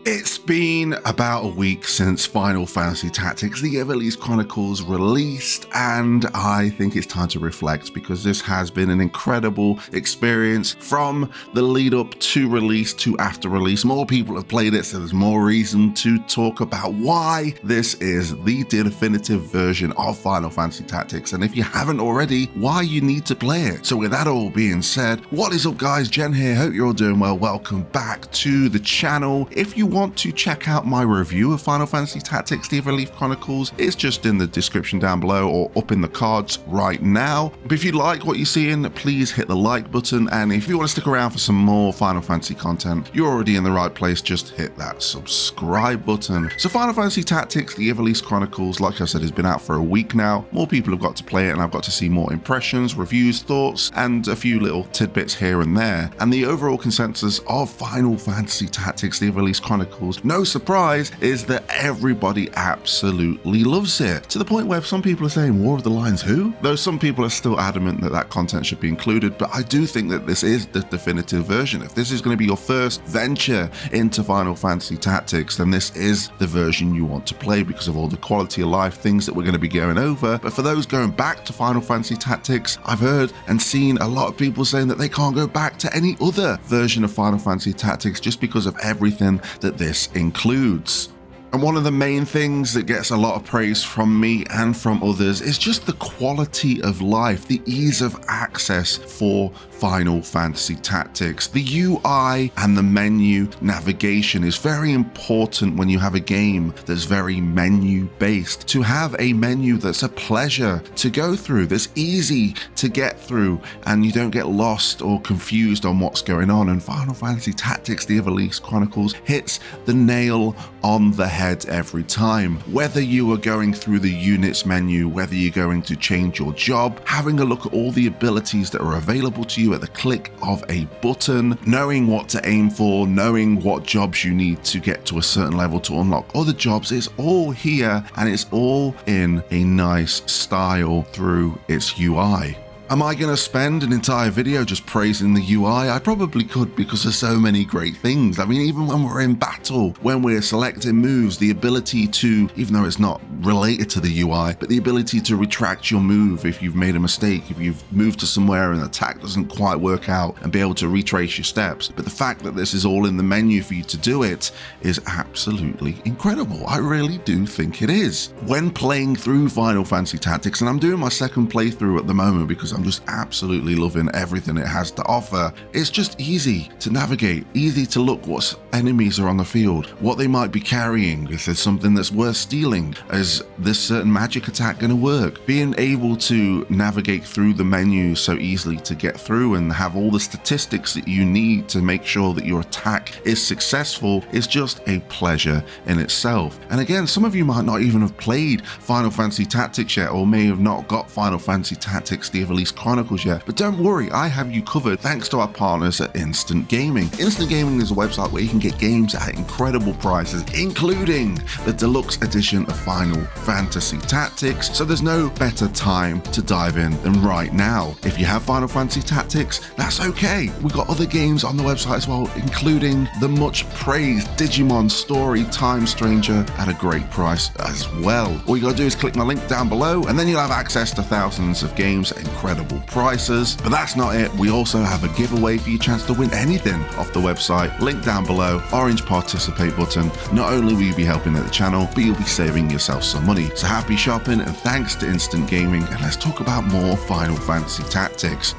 It's been about a week since Final Fantasy Tactics, the Ivalice Chronicles released, and I think it's time to reflect because this has been an incredible experience from the lead up to release to after release. More people have played it, so there's more reason to talk about why this is the definitive version of Final Fantasy Tactics, and if you haven't already, why you need to play it. So with that all being said, what is up guys, Jen here, hope you're all doing well. Welcome back to the channel. If you want to check out my review of Final Fantasy Tactics, the Ivalice Chronicles, it's just in the description down below or up in the cards right now. But if you like what you're seeing, please hit the like button, and if you want to stick around for some more Final Fantasy content, you're already in the right place, just hit that subscribe button. So Final Fantasy Tactics, the Ivalice Chronicles, like I said, has been out for a week now. More people have got to play it, and I've got to see more impressions, reviews, thoughts, and a few little tidbits here and there. And the overall consensus of Final Fantasy Tactics, the Ivalice Chronicles, no surprise, is that everybody absolutely loves it. To the point where some people are saying, War of the Lions who? Though some people are still adamant that that content should be included, but I do think that this is the definitive version. If this is going to be your first venture into Final Fantasy Tactics, then this is the version you want to play because of all the quality of life things that we're going to be going over. But for those going back to Final Fantasy Tactics, I've heard and seen a lot of people saying that they can't go back to any other version of Final Fantasy Tactics just because of everything that this includes. And one of the main things that gets a lot of praise from me and from others is just the quality of life, the ease of access for Final Fantasy Tactics. The UI and the menu navigation is very important when you have a game that's very menu based. To have a menu that's a pleasure to go through, that's easy to get through, and you don't get lost or confused on what's going on. And Final Fantasy Tactics, the Ivalice Chronicles, hits the nail on the head every time. Whether you are going through the units menu, whether you're going to change your job, having a look at all the abilities that are available to you at the click of a button, knowing what to aim for, knowing what jobs you need to get to a certain level to unlock other jobs, is all here, and it's all in a nice style through its UI. Am I going to spend an entire video just praising the UI? I probably could, because there's so many great things. I mean, even when we're in battle, when we're selecting moves, the ability to, even though it's not related to the UI, but the ability to retract your move if you've made a mistake, if you've moved to somewhere and the attack doesn't quite work out, and be able to retrace your steps. But the fact that this is all in the menu for you to do it is absolutely incredible. I really do think it is. When playing through Final Fantasy Tactics, and I'm doing my second playthrough at the moment because I'm just absolutely loving everything it has to offer. It's just easy to navigate, easy to look what enemies are on the field, what they might be carrying, if there's something that's worth stealing, is this certain magic attack going to work? Being able to navigate through the menu so easily to get through and have all the statistics that you need to make sure that your attack is successful is just a pleasure in itself. And again, some of you might not even have played Final Fantasy Tactics yet, or may have not got Final Fantasy Tactics, the Ivalice Chronicles yet, but don't worry, I have you covered thanks to our partners at Instant Gaming. Instant Gaming is a website where you can get games at incredible prices, including the deluxe edition of Final Fantasy Tactics, so there's no better time to dive in than right now. If you have Final Fantasy Tactics, that's okay. We've got other games on the website as well, including the much praised Digimon Story Time Stranger at a great price as well. All you gotta do is click my link down below, and then you'll have access to thousands of games at incredible prices. But that's not it, we also have a giveaway for your chance to win anything off the website. Link down below, orange participate button. Not only will you be helping at the channel, but you'll be saving yourself some money. So happy shopping, and thanks to Instant Gaming, and let's talk about more Final Fantasy Tactics.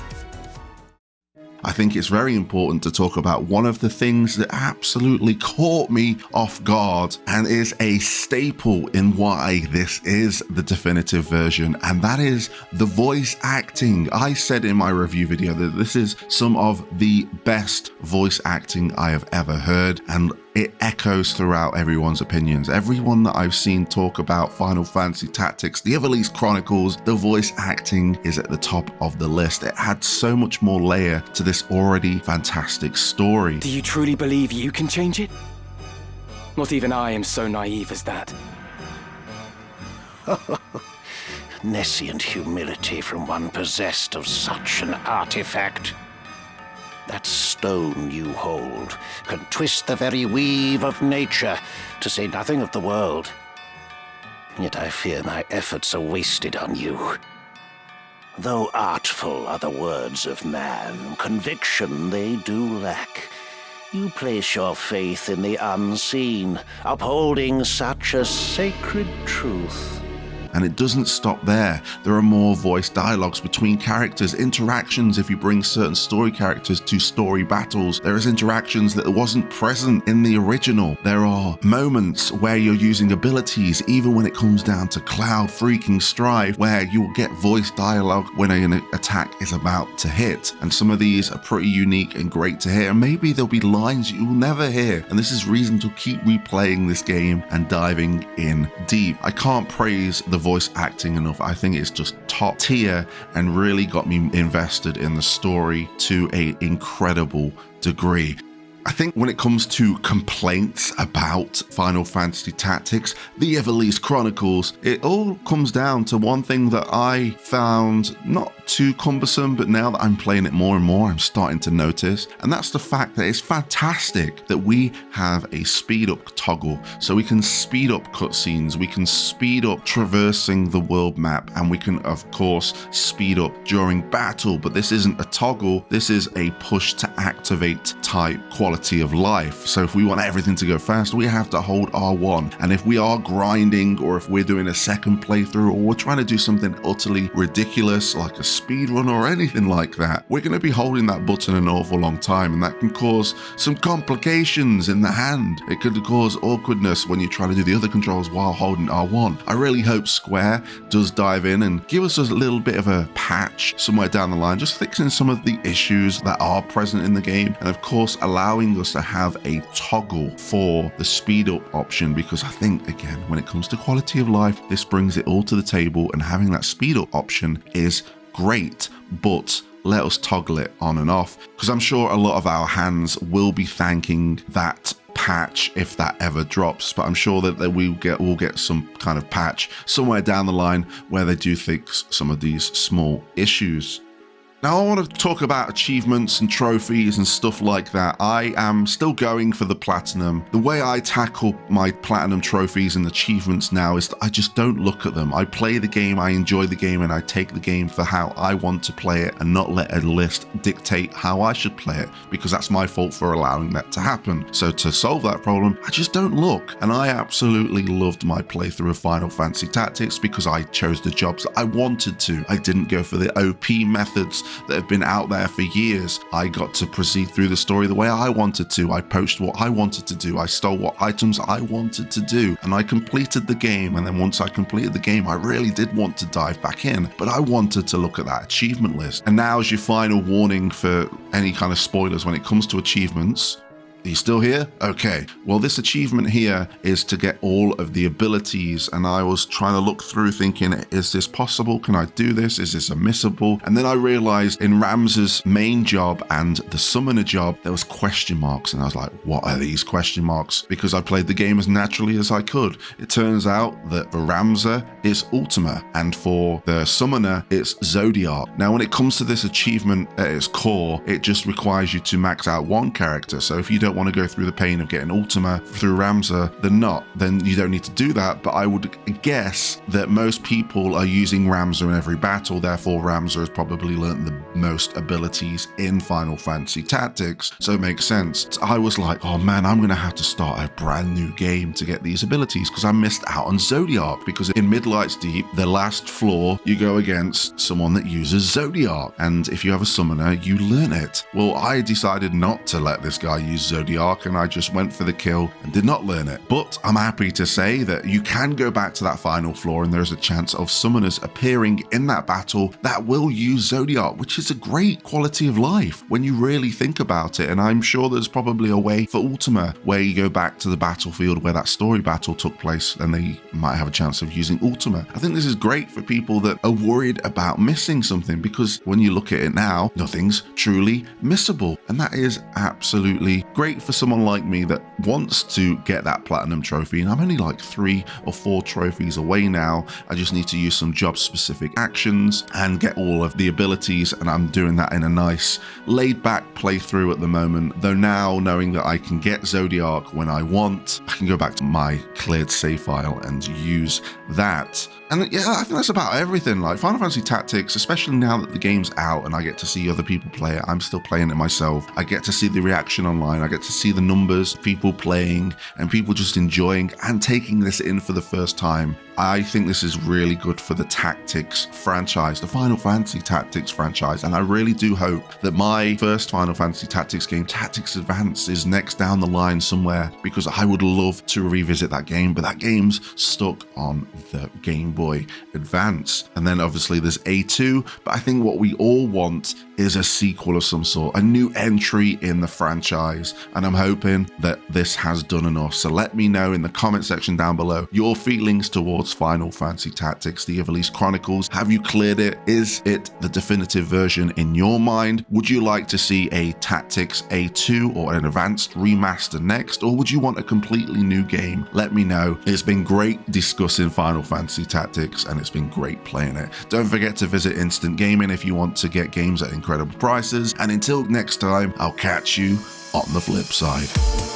I think it's very important to talk about one of the things that absolutely caught me off guard and is a staple in why this is the definitive version, and that is the voice acting. I said in my review video that this is some of the best voice acting I have ever heard, and it echoes throughout everyone's opinions. Everyone that I've seen talk about Final Fantasy Tactics, the Ivalice Chronicles, the voice acting is at the top of the list. It adds so much more layer to this already fantastic story. Do you truly believe you can change it? Not even I am so naive as that. Nescient humility from one possessed of such an artifact. That stone you hold can twist the very weave of nature, to say nothing of the world. Yet I fear my efforts are wasted on you. Though artful are the words of man, conviction they do lack. You place your faith in the unseen, upholding such a sacred truth. And it doesn't stop there. There are more voice dialogues between characters, interactions if you bring certain story characters to story battles. There is interactions that wasn't present in the original. There are moments where you're using abilities, even when it comes down to Cloud freaking Strive, where you will get voice dialogue when an attack is about to hit. And some of these are pretty unique and great to hear. And maybe there'll be lines you'll never hear. And this is reason to keep replaying this game and diving in deep. I can't praise the voice acting enough. I think it's just top tier and really got me invested in the story to an incredible degree. I think when it comes to complaints about Final Fantasy Tactics, the Ivalice Chronicles, it all comes down to one thing that I found not too cumbersome, but now that I'm playing it more and more, I'm starting to notice, and that's the fact that it's fantastic that we have a speed up toggle, so we can speed up cutscenes, we can speed up traversing the world map, and we can of course speed up during battle. But this isn't a toggle, this is a push to activate type quality of life. So if we want everything to go fast, we have to hold R1, and if we are grinding, or if we're doing a second playthrough, or we're trying to do something utterly ridiculous like a speed run or anything like that, we're going to be holding that button an awful long time, and that can cause some complications in the hand. It could cause awkwardness when you try to do the other controls while holding R1. I really hope Square does dive in and give us a little bit of a patch somewhere down the line, just fixing some of the issues that are present in the game, and of course allowing us to have a toggle for the speed up option, because I think, again, when it comes to quality of life, this brings it all to the table, and having that speed up option is great, but let us toggle it on and off, because I'm sure a lot of our hands will be thanking that patch if that ever drops. But I'm sure that we'll get some kind of patch somewhere down the line where they do fix some of these small issues. Now I want to talk about achievements and trophies and stuff like that. I am still going for the platinum. The way I tackle my platinum trophies and achievements now is that I just don't look at them. I play the game, I enjoy the game, and I take the game for how I want to play it and not let a list dictate how I should play it, because that's my fault for allowing that to happen. So to solve that problem, I just don't look. And I absolutely loved my playthrough of Final Fantasy Tactics because I chose the jobs that I wanted to. I didn't go for the OP methods that have been out there for years. I got to proceed through the story the way I wanted to. I poached what I wanted to do. I stole what items I wanted to do, and I completed the game. And then once I completed the game, I really did want to dive back in, but I wanted to look at that achievement list. And now is your final warning for any kind of spoilers when it comes to achievements. Are you still here? Okay. Well, this achievement here is to get all of the abilities, and I was trying to look through thinking, is this possible? Can I do this? Is this unmissable? And then I realized in Ramza's main job and the summoner job, there was question marks, and I was like, what are these question marks? Because I played the game as naturally as I could. It turns out that for Ramza, it's Ultima, and for the summoner, it's Zodiac. Now, when it comes to this achievement at its core, it just requires you to max out one character. So if you don't want to go through the pain of getting Ultima through Ramza, then you don't need to do that. But I would guess that most people are using Ramza in every battle, therefore Ramza has probably learned the most abilities in Final Fantasy Tactics, so it makes sense. So I was like, oh man, I'm gonna have to start a brand new game to get these abilities, because I missed out on Zodiac. Because in Midlight's Deep, the last floor, you go against someone that uses Zodiac, and if you have a summoner, you learn it. Well, I decided not to let this guy use Zodiac, and I just went for the kill and did not learn it. But I'm happy to say that you can go back to that final floor, and there's a chance of summoners appearing in that battle that will use Zodiac, which is a great quality of life when you really think about it. And I'm sure there's probably a way for Ultima where you go back to the battlefield where that story battle took place, and they might have a chance of using Ultima. I think this is great for people that are worried about missing something, because when you look at it now, nothing's truly missable, and that is absolutely great. great for someone like me that wants to get that platinum trophy, and I'm only like 3 or 4 trophies away now. I just need to use some job specific actions and get all of the abilities, and I'm doing that in a nice laid back playthrough at the moment. Though now, knowing that I can get Zodiac when I want, I can go back to my cleared save file and use that. And yeah, I think that's about everything. Like Final Fantasy Tactics, especially now that the game's out and I get to see other people play it, I'm still playing it myself. I get to see the reaction online. I get to see the numbers, people playing and people just enjoying and taking this in for the first time. I think this is really good for the Tactics franchise, the Final Fantasy Tactics franchise, and I really do hope that my first Final Fantasy Tactics game, Tactics Advance, is next down the line somewhere, because I would love to revisit that game, but that game's stuck on the Game Boy Advance. And then obviously there's A2, but I think what we all want is a sequel of some sort, a new entry in the franchise, and I'm hoping that this has done enough. So let me know in the comment section down below your feelings towards Final Fantasy Tactics, the Ivalice Chronicles. Have you cleared it? Is it the definitive version in your mind? Would you like to see a Tactics A2 or an advanced remaster next, or would you want a completely new game? Let me know. It's been great discussing Final Fantasy Tactics, and it's been great playing it. Don't forget to visit Instant Gaming if you want to get games at incredible prices, and until next time, I'll catch you on the flip side.